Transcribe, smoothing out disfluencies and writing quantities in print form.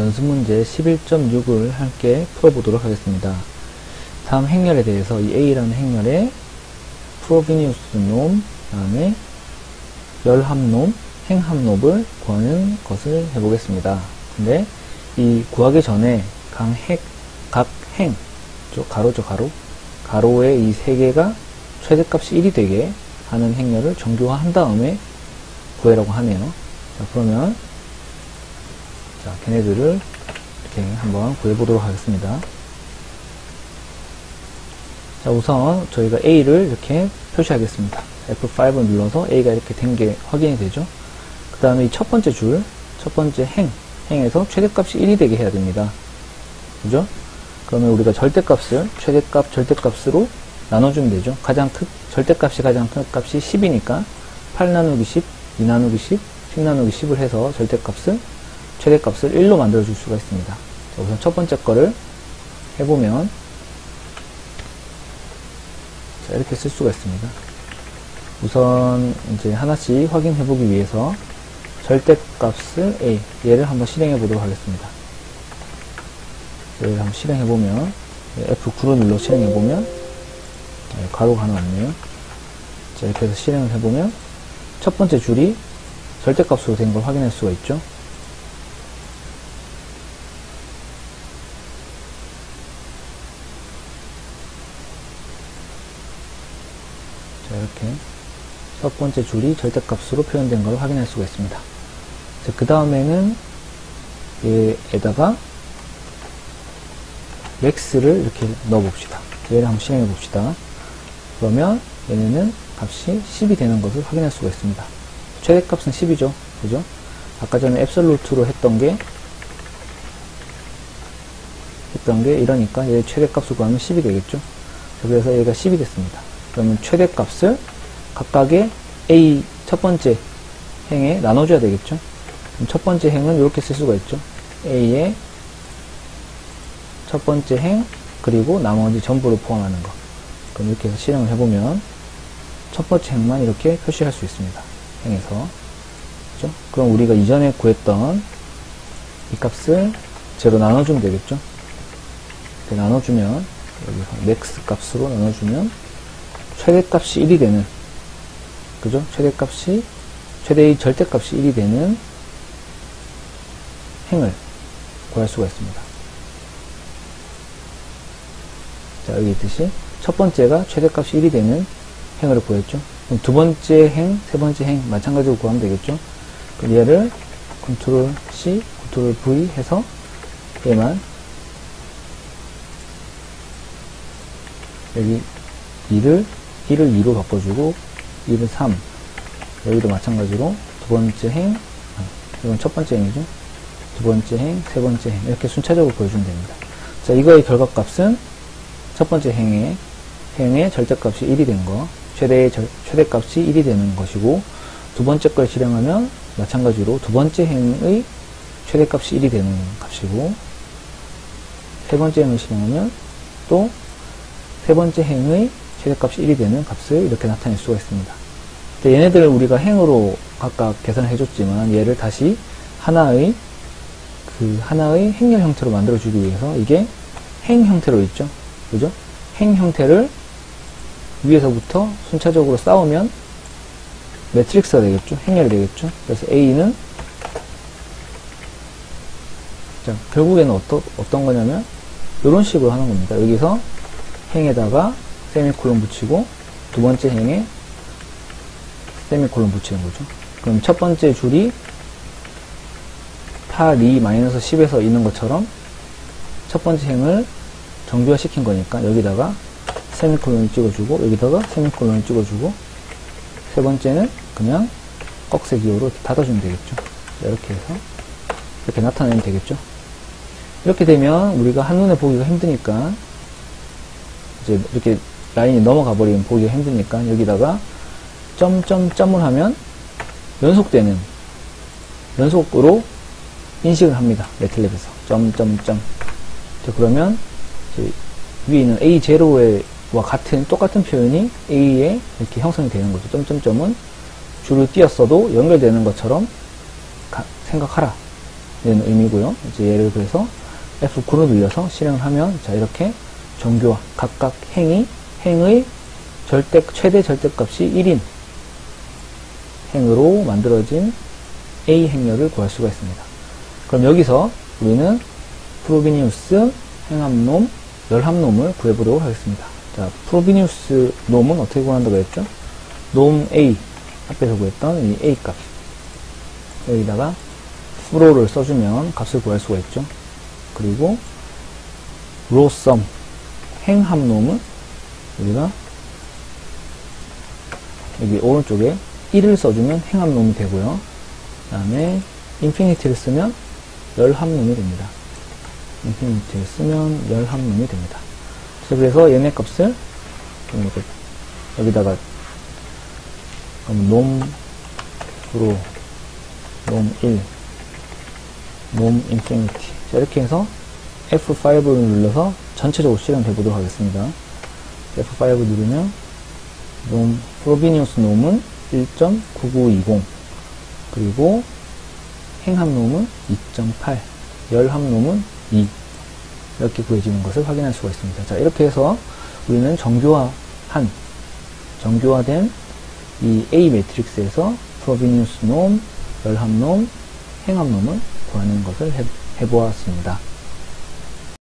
연습 문제 11.6을 함께 풀어보도록 하겠습니다. 다음 행렬에 대해서 이 A라는 행렬의 프로비니우스 놈, 다음에 열합놈, 행합놈을 구하는 것을 해보겠습니다. 근데 이 구하기 전에 각 행, 가로죠, 가로의 이 세 개가 최대값이 1이 되게 하는 행렬을 정규화한 다음에 구해라고 하네요. 자, 그러면 자, 걔네들을 이렇게 한번 구해보도록 하겠습니다. 자, 우선 저희가 A를 이렇게 표시하겠습니다. F5을 눌러서 A가 이렇게 된 게 확인이 되죠. 그 다음에 이 첫 번째 줄, 첫 번째 행에서 최대값이 1이 되게 해야 됩니다. 그죠? 그러면 우리가 절대값을 절대값으로 나눠주면 되죠. 절대값이 가장 큰 값이 10이니까 8 나누기 10, 2 나누기 10, 10 나누기 10을 해서 최대값을 1로 만들어줄 수가 있습니다. 자, 우선 첫 번째 거를 해보면 자, 이렇게 쓸 수가 있습니다. 우선 이제 하나씩 확인해보기 위해서 절대값을 A, 얘를 한번 실행해보도록 하겠습니다. 얘를 한번 실행해보면 F9로 눌러 실행해보면 가로가 하나 없네요. 자, 이렇게 해서 실행을 해보면 첫 번째 줄이 절대값으로 된 걸 확인할 수가 있죠. 자, 이렇게 첫 번째 줄이 절대값으로 표현된 걸 확인할 수가 있습니다. 자, 그 다음에는 얘에다가 맥스를 이렇게 넣어 봅시다. 얘를 한번 실행해 봅시다. 그러면 얘네는 값이 10이 되는 것을 확인할 수가 있습니다. 최대값은 10이죠. 그죠? 아까 전에 앱솔루트로 했던 게 이러니까 얘 최대값을 구하면 10이 되겠죠. 자, 그래서 얘가 10이 됐습니다. 그러면 최대값을 각각의 A 첫 번째 행에 나눠줘야 되겠죠. 그럼 첫 번째 행은 이렇게 쓸 수가 있죠. A의 첫 번째 행 그리고 나머지 전부를 포함하는 거. 그럼 이렇게 해서 실행을 해보면 첫 번째 행만 이렇게 표시할 수 있습니다. 행에서. 그렇죠? 그럼 우리가 이전에 구했던 이 값을 제로 나눠주면 되겠죠. 이렇게 나눠주면 여기서 맥스 값으로 나눠주면 최대값이 1이 되는, 그죠? 최대의 절대값이 1이 되는 행을 구할 수가 있습니다. 자, 여기 있듯이 첫 번째가 최대값이 1이 되는 행을 구했죠. 그럼 두 번째 행, 세 번째 행 마찬가지로 구하면 되겠죠. 그럼 얘를 Ctrl C, Ctrl V 해서 얘만 여기 1을 2로 바꿔주고 1을 3, 여기도 마찬가지로 두 번째 행, 이건 첫 번째 행이죠. 두 번째 행, 세 번째 행 이렇게 순차적으로 보여주면 됩니다. 자, 이거의 결과값은 첫 번째 행의 절대값이 1이 된 거, 최대값이 1이 되는 것이고, 두 번째 걸 실행하면 마찬가지로 두 번째 행의 최대값이 1이 되는 값이고, 세 번째 행을 실행하면 또 세 번째 행의 최대값이 1이 되는 값을 이렇게 나타낼 수가 있습니다. 얘네들을 우리가 행으로 각각 계산을 해줬지만 얘를 다시 하나의 행렬 형태로 만들어주기 위해서 이게 행 형태로 있죠. 그죠? 행 형태를 위에서부터 순차적으로 쌓으면 매트릭스가 되겠죠. 행렬이 되겠죠. 그래서 A는 자, 결국에는 어떤 거냐면 이런 식으로 하는 겁니다. 여기서 행에다가 세미콜론 붙이고 두 번째 행에 세미콜론 붙이는 거죠. 그럼 첫 번째 줄이 8-2-10에서 있는 것처럼 첫 번째 행을 정규화 시킨 거니까 여기다가 세미콜론을 찍어주고 여기다가 세미콜론을 찍어주고 세 번째는 그냥 꺽쇠기호로 이렇게 닫아주면 되겠죠. 이렇게 해서 이렇게 나타내면 되겠죠. 이렇게 되면 우리가 한눈에 보기가 힘드니까 이제 이렇게 라인이 넘어가 버리면 보기가 힘드니까 여기다가 점을 하면 연속으로 인식을 합니다. 매틀랩에서 자, 그러면 위에 있는 A0와 똑같은 표현이 A에 이렇게 형성이 되는 거죠. 점은 줄을 띄었어도 연결되는 것처럼 생각하라 의미고요. 이제 얘를 그래서 F9로 눌려서 실행을 하면, 자, 이렇게 정교화, 각각 행의 최대 절대값이 1인 행으로 만들어진 A 행렬을 구할 수가 있습니다. 그럼 여기서 우리는 프로비니우스 행합놈, 열합놈을 구해보도록 하겠습니다. 자, 프로비니우스 놈은 어떻게 구한다고 했죠? 놈 A, 앞에서 구했던 이 A 값. 여기다가 프로를 써주면 값을 구할 수가 있죠. 그리고 로썸, 행합놈은 우리가 여기 오른쪽에 1을 써주면 행합놈이 되고요. 그 다음에 인피니티를 쓰면 열합놈이 됩니다. 인피니티를 쓰면 열합놈이 됩니다. 그래서 얘네 값을 여기다가 놈 프로, 놈 1, 놈 인피니티, 이렇게 해서 F5를 눌러서 전체적으로 실행해 보도록 하겠습니다. F5 누르면 놈 프로비니우스 놈은 1.9920, 그리고 행합놈은 2.8, 열합놈은 2, 이렇게 구해지는 것을 확인할 수가 있습니다. 자, 이렇게 해서 우리는 정교화된 이 A 매트릭스에서 프로비니우스 놈, 열합놈, 행합놈을 구하는 것을 해보았습니다.